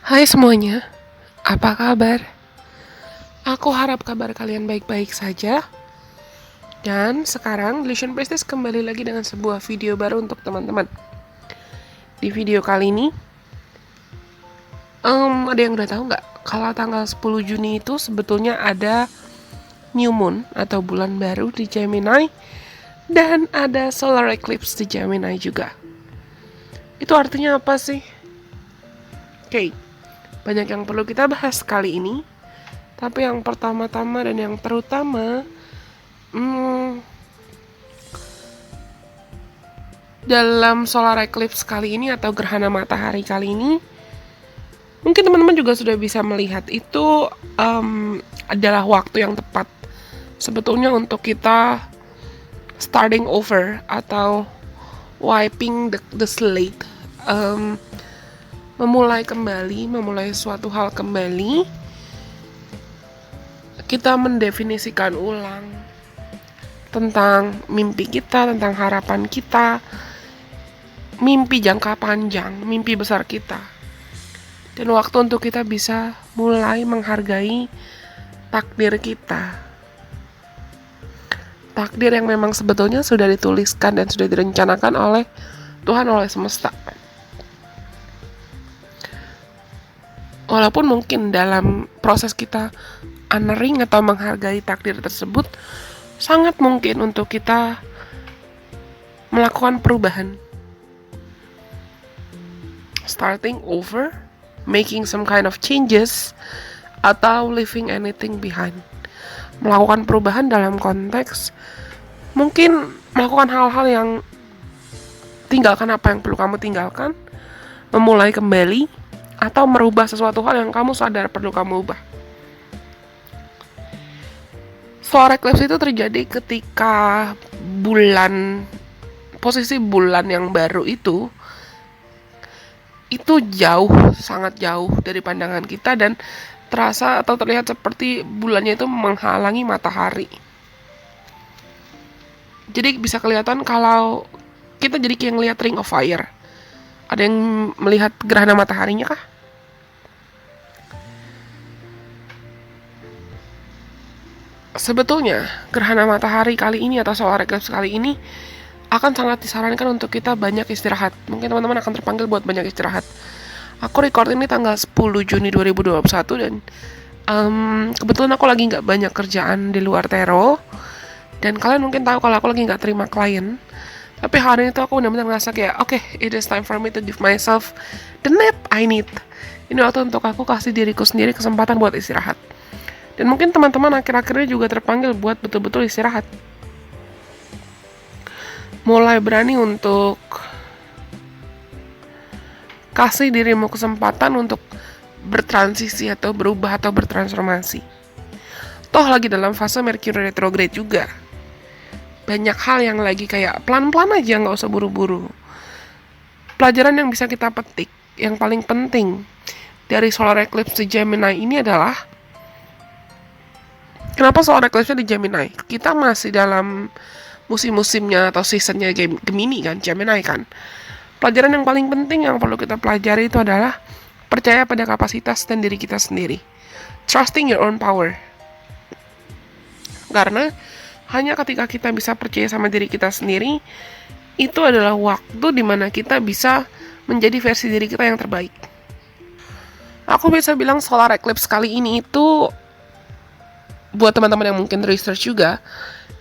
Hai semuanya, apa kabar? Aku harap kabar kalian baik-baik saja. Dan sekarang Illusion Priestess kembali lagi dengan sebuah video baru untuk teman-teman. Di video kali ini, ada yang udah tahu nggak? Kalau tanggal 10 Juni itu sebetulnya ada New Moon atau bulan baru di Gemini. Dan ada Solar Eclipse di Gemini juga. Itu artinya apa sih? Oke, banyak yang perlu kita bahas kali ini. Tapi yang pertama-tama dan yang terutama, dalam solar eclipse kali ini atau gerhana matahari kali ini, mungkin teman-teman juga sudah bisa melihat itu adalah waktu yang tepat sebetulnya untuk kita starting over atau wiping the slate, memulai kembali, memulai suatu hal kembali. Kita mendefinisikan ulang tentang mimpi kita, tentang harapan kita, mimpi jangka panjang, mimpi besar kita. Dan waktu untuk kita bisa mulai menghargai takdir kita. Takdir yang memang sebetulnya sudah dituliskan dan sudah direncanakan oleh Tuhan, oleh semesta. Walaupun mungkin dalam proses kita honoring atau menghargai takdir tersebut, sangat mungkin untuk kita melakukan perubahan. Starting over, making some kind of changes, atau leaving anything behind. Melakukan perubahan dalam konteks mungkin melakukan hal-hal yang tinggalkan apa yang perlu kamu tinggalkan, memulai kembali, atau merubah sesuatu hal yang kamu sadar perlu kamu ubah. Solar eclipse itu terjadi ketika posisi bulan yang baru itu jauh, sangat jauh dari pandangan kita dan terasa atau terlihat seperti bulannya itu menghalangi matahari. Jadi bisa kelihatan kalau kita jadi kayak ngelihat Ring of Fire. Ada yang melihat gerhana mataharinya kah? Sebetulnya gerhana matahari kali ini atau solar eclipse kali ini akan sangat disarankan untuk kita banyak istirahat. Mungkin teman-teman akan terpanggil buat banyak istirahat. Aku record ini tanggal 10 Juni 2021 dan kebetulan aku lagi nggak banyak kerjaan di luar Tero. Dan kalian mungkin tahu kalau aku lagi nggak terima klien. Tapi hari itu aku benar-benar ngerasa kayak, okay, it is time for me to give myself the nap I need. Ini waktu untuk aku kasih diriku sendiri kesempatan buat istirahat. Dan mungkin teman-teman akhir-akhirnya juga terpanggil buat betul-betul istirahat. Mulai berani untuk kasih dirimu kesempatan untuk bertransisi atau berubah atau bertransformasi. Toh lagi dalam fase Mercury retrograde juga. Banyak hal yang lagi kayak pelan-pelan aja, gak usah buru-buru. Pelajaran yang bisa kita petik, yang paling penting dari solar eclipse di Gemini ini adalah, kenapa solar eclipse di Gemini? Kita masih dalam musim-musimnya atau seasonnya Gemini kan, Gemini kan. Pelajaran yang paling penting yang perlu kita pelajari itu adalah percaya pada kapasitas dan diri kita sendiri. Trusting your own power. Karena hanya ketika kita bisa percaya sama diri kita sendiri, itu adalah waktu dimana kita bisa menjadi versi diri kita yang terbaik. Aku bisa bilang solar eclipse kali ini itu, buat teman-teman yang mungkin research juga,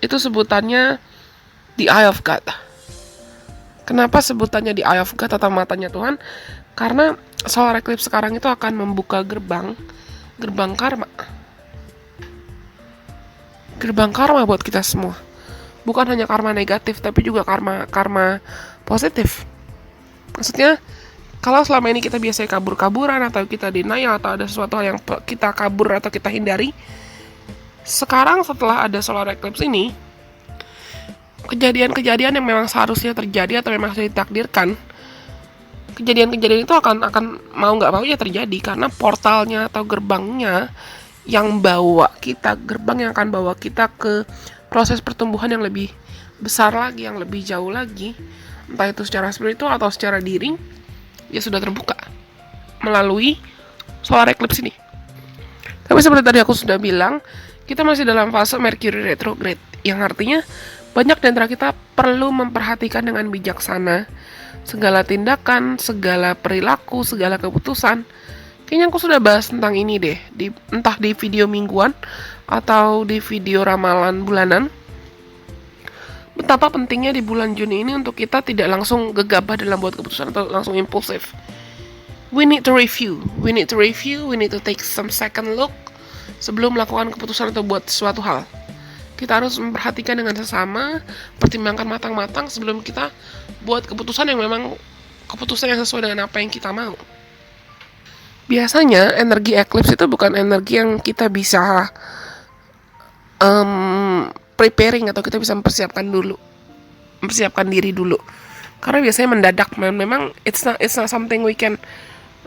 itu sebutannya the Eye of God. Kenapa sebutannya the Eye of God atau matanya Tuhan? Karena solar eclipse sekarang itu akan membuka gerbang karma. Gerbang karma buat kita semua. Bukan hanya karma negatif, tapi juga karma positif. Maksudnya, kalau selama ini kita biasanya kabur-kaburan atau kita denial atau ada sesuatu hal yang kita kabur atau kita hindari, sekarang setelah ada solar eclipse ini, kejadian-kejadian yang memang seharusnya terjadi atau memang sudah ditakdirkan, kejadian-kejadian itu akan mau nggak mau ya terjadi, karena portalnya atau gerbangnya yang bawa kita, gerbang yang akan bawa kita ke proses pertumbuhan yang lebih besar lagi, yang lebih jauh lagi, entah itu secara spiritual atau secara diri, ya sudah terbuka melalui solar eclipse ini. Tapi seperti tadi aku sudah bilang, kita masih dalam fase Mercury retrograde, yang artinya banyak di antara kita perlu memperhatikan dengan bijaksana segala tindakan, segala perilaku, segala keputusan. Kayaknya aku sudah bahas tentang ini deh, entah di video mingguan atau di video ramalan bulanan. Betapa pentingnya di bulan Juni ini untuk kita tidak langsung gegabah dalam buat keputusan atau langsung impulsif. We need to review, we need to take some second look sebelum melakukan keputusan atau buat suatu hal. Kita harus memperhatikan dengan sesama, pertimbangkan matang-matang sebelum kita buat keputusan yang memang keputusan yang sesuai dengan apa yang kita mau. Biasanya energi eclipse itu bukan energi yang kita bisa preparing atau kita bisa mempersiapkan diri dulu. Karena biasanya mendadak, memang it's not something we can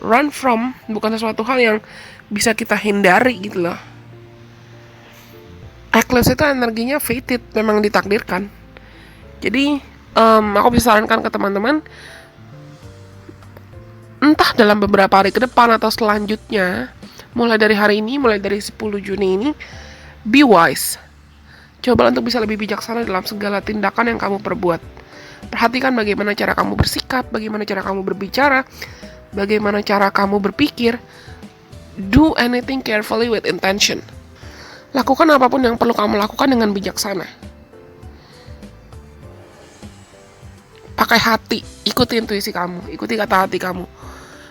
run from, bukan sesuatu hal yang bisa kita hindari gitu loh. Eclipse itu energinya fated, memang ditakdirkan. Jadi aku bisa sarankan ke teman-teman, entah dalam beberapa hari ke depan atau selanjutnya, mulai dari hari ini, mulai dari 10 Juni ini, be wise. Coba untuk bisa lebih bijaksana dalam segala tindakan yang kamu perbuat. Perhatikan bagaimana cara kamu bersikap, bagaimana cara kamu berbicara, bagaimana cara kamu berpikir. Do anything carefully with intention. Lakukan apapun yang perlu kamu lakukan dengan bijaksana. Pakai hati, ikuti intuisi kamu, ikuti kata hati kamu.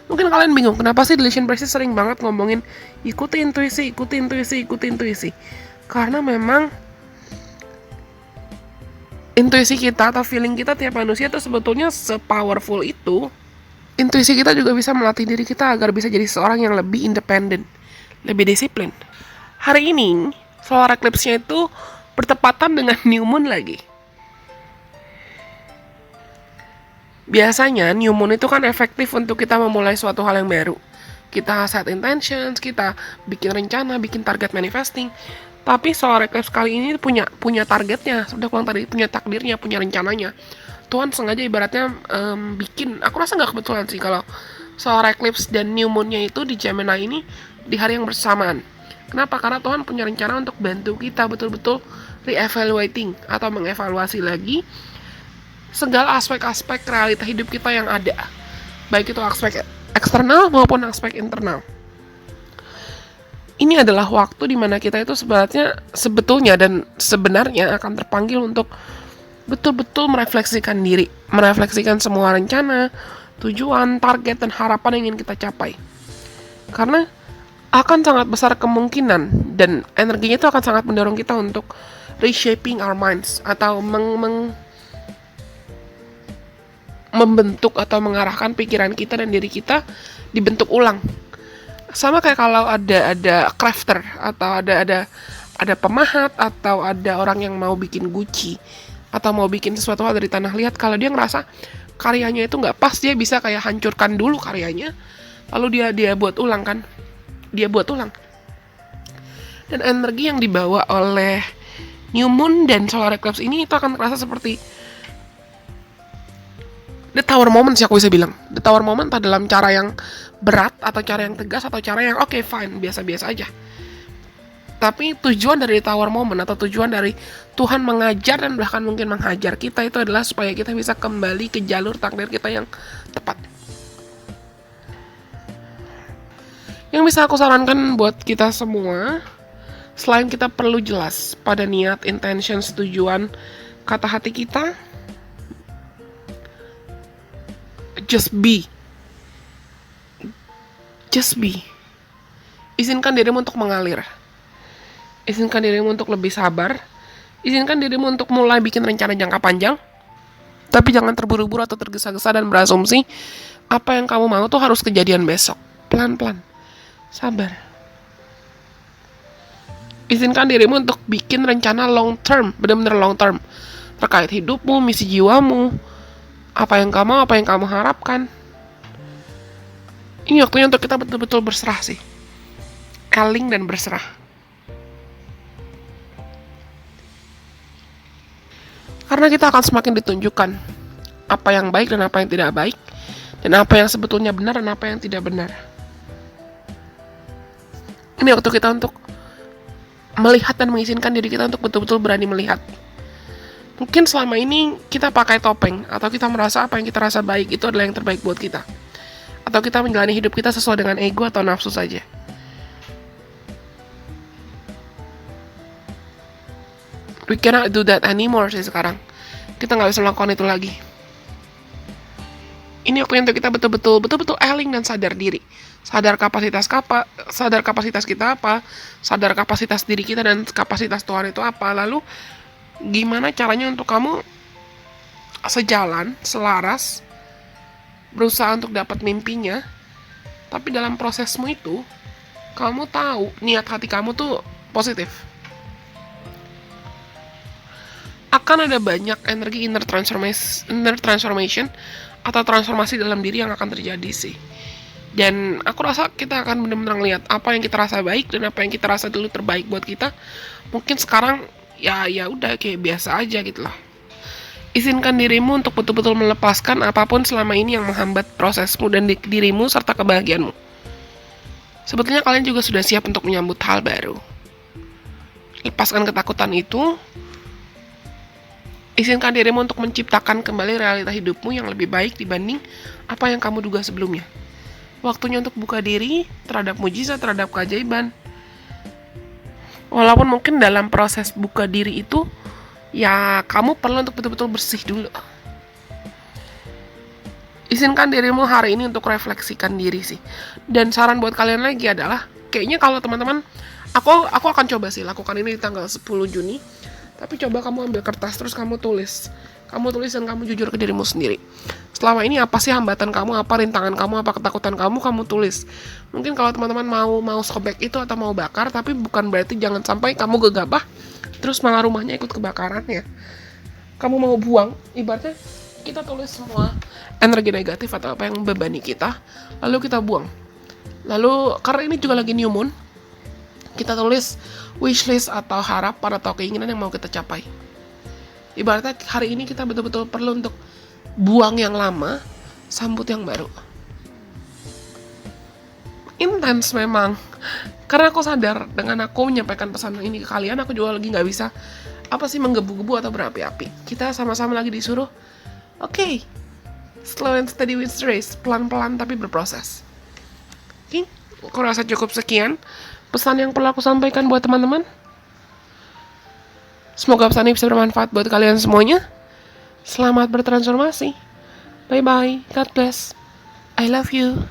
Mungkin kalian bingung, kenapa sih Delicious Practice sering banget ngomongin ikuti intuisi. Karena memang intuisi kita atau feeling kita tiap manusia itu sebetulnya se-powerful itu. Intuisi kita juga bisa melatih diri kita agar bisa jadi seorang yang lebih independen, lebih disiplin. Hari ini, solar eclipse-nya itu bertepatan dengan new moon lagi. Biasanya new moon itu kan efektif untuk kita memulai suatu hal yang baru. Kita set intentions, kita bikin rencana, bikin target manifesting. Tapi solar eclipse kali ini punya targetnya, sudah bilang tadi, punya takdirnya, punya rencananya. Tuhan sengaja ibaratnya bikin, aku rasa nggak kebetulan sih kalau solar eclipse dan new moon-nya itu di Gemini ini di hari yang bersamaan. Kenapa? Karena Tuhan punya rencana untuk bantu kita betul-betul re-evaluating atau mengevaluasi lagi segala aspek-aspek realita hidup kita yang ada, baik itu aspek eksternal maupun aspek internal. Ini adalah waktu dimana kita itu sebetulnya dan sebenarnya akan terpanggil untuk betul-betul merefleksikan diri, merefleksikan semua rencana, tujuan, target, dan harapan yang ingin kita capai. Karena akan sangat besar kemungkinan dan energinya itu akan sangat mendorong kita untuk reshaping our minds atau membentuk atau mengarahkan pikiran kita dan diri kita dibentuk ulang. Sama kayak kalau ada crafter atau ada pemahat atau ada orang yang mau bikin guci atau mau bikin sesuatu hal dari tanah liat, kalau dia ngerasa karyanya itu nggak pas, dia bisa kayak hancurkan dulu karyanya, lalu dia buat ulang kan, dia buat ulang. Dan energi yang dibawa oleh new moon dan solar eclipse ini itu akan terasa seperti the tower moment sih aku bisa bilang. The tower moment dalam cara yang berat atau cara yang tegas atau cara yang okay, fine, biasa-biasa aja. Tapi tujuan dari tower moment atau tujuan dari Tuhan mengajar dan bahkan mungkin menghajar kita itu adalah supaya kita bisa kembali ke jalur takdir kita yang tepat. Yang bisa aku sarankan buat kita semua, selain kita perlu jelas pada niat, intentions, tujuan, kata hati kita, just be. Izinkan dirimu untuk mengalir. Izinkan dirimu untuk lebih sabar. Izinkan dirimu untuk mulai bikin rencana jangka panjang. Tapi jangan terburu-buru atau tergesa-gesa dan berasumsi apa yang kamu mau tuh harus kejadian besok. Pelan-pelan. Sabar. Izinkan dirimu untuk bikin rencana long term, benar-benar long term. Terkait hidupmu, misi jiwamu, apa yang kamu harapkan. Ini waktunya untuk kita betul-betul berserah sih. Kaling dan berserah. Karena kita akan semakin ditunjukkan apa yang baik dan apa yang tidak baik, dan apa yang sebetulnya benar dan apa yang tidak benar. Ini waktu kita untuk melihat dan mengizinkan diri kita untuk betul-betul berani melihat. Mungkin selama ini kita pakai topeng, atau kita merasa apa yang kita rasa baik itu adalah yang terbaik buat kita. Atau kita menjalani hidup kita sesuai dengan ego atau nafsu saja. We cannot do that anymore sih sekarang. Kita nggak bisa melakukan itu lagi. Ini waktu untuk kita betul-betul eling dan sadar diri. Sadar kapasitas kita apa, sadar kapasitas diri kita dan kapasitas Tuhan itu apa. Lalu gimana caranya untuk kamu sejalan, selaras, berusaha untuk dapat mimpinya, tapi dalam prosesmu itu kamu tahu niat hati kamu tuh positif. Akan ada banyak energi inner transformation atau transformasi dalam diri yang akan terjadi sih. Dan aku rasa kita akan benar-benar lihat apa yang kita rasa baik dan apa yang kita rasa dulu terbaik buat kita. Mungkin sekarang ya udah kayak biasa aja gitu loh. Izinkan dirimu untuk betul-betul melepaskan apapun selama ini yang menghambat prosesmu dan dirimu serta kebahagiaanmu. Sebetulnya kalian juga sudah siap untuk menyambut hal baru. Lepaskan ketakutan itu. Izinkan dirimu untuk menciptakan kembali realita hidupmu yang lebih baik dibanding apa yang kamu duga sebelumnya. Waktunya untuk buka diri terhadap mujizat, terhadap keajaiban. Walaupun mungkin dalam proses buka diri itu, ya kamu perlu untuk betul-betul bersih dulu. Izinkan dirimu hari ini untuk refleksikan diri sih. Dan saran buat kalian lagi adalah, kayaknya kalau teman-teman, aku akan coba sih lakukan ini di tanggal 10 Juni. Tapi coba kamu ambil kertas terus kamu tulis. Kamu tulis dan kamu jujur ke dirimu sendiri. Selama ini apa sih hambatan kamu, apa rintangan kamu, apa ketakutan kamu tulis. Mungkin kalau teman-teman mau sobek itu atau mau bakar, tapi bukan berarti jangan sampai kamu gegabah terus malah rumahnya ikut kebakaran ya. Kamu mau buang, ibaratnya kita tulis semua energi negatif atau apa yang membebani kita, lalu kita buang. Lalu karena ini juga lagi new moon, kita tulis wishlist atau harapan atau keinginan yang mau kita capai. Ibaratnya hari ini kita betul-betul perlu untuk buang yang lama, sambut yang baru. Intens memang. Karena aku sadar dengan aku menyampaikan pesan ini ke kalian, aku juga lagi gak bisa menggebu-gebu atau berapi-api. Kita sama-sama lagi disuruh, okay, slow and steady wins the race, pelan-pelan tapi berproses. Oke, aku rasa cukup sekian pesan yang perlu aku sampaikan buat teman-teman. Semoga pesan ini bisa bermanfaat buat kalian semuanya. Selamat bertransformasi. Bye-bye. God bless. I love you.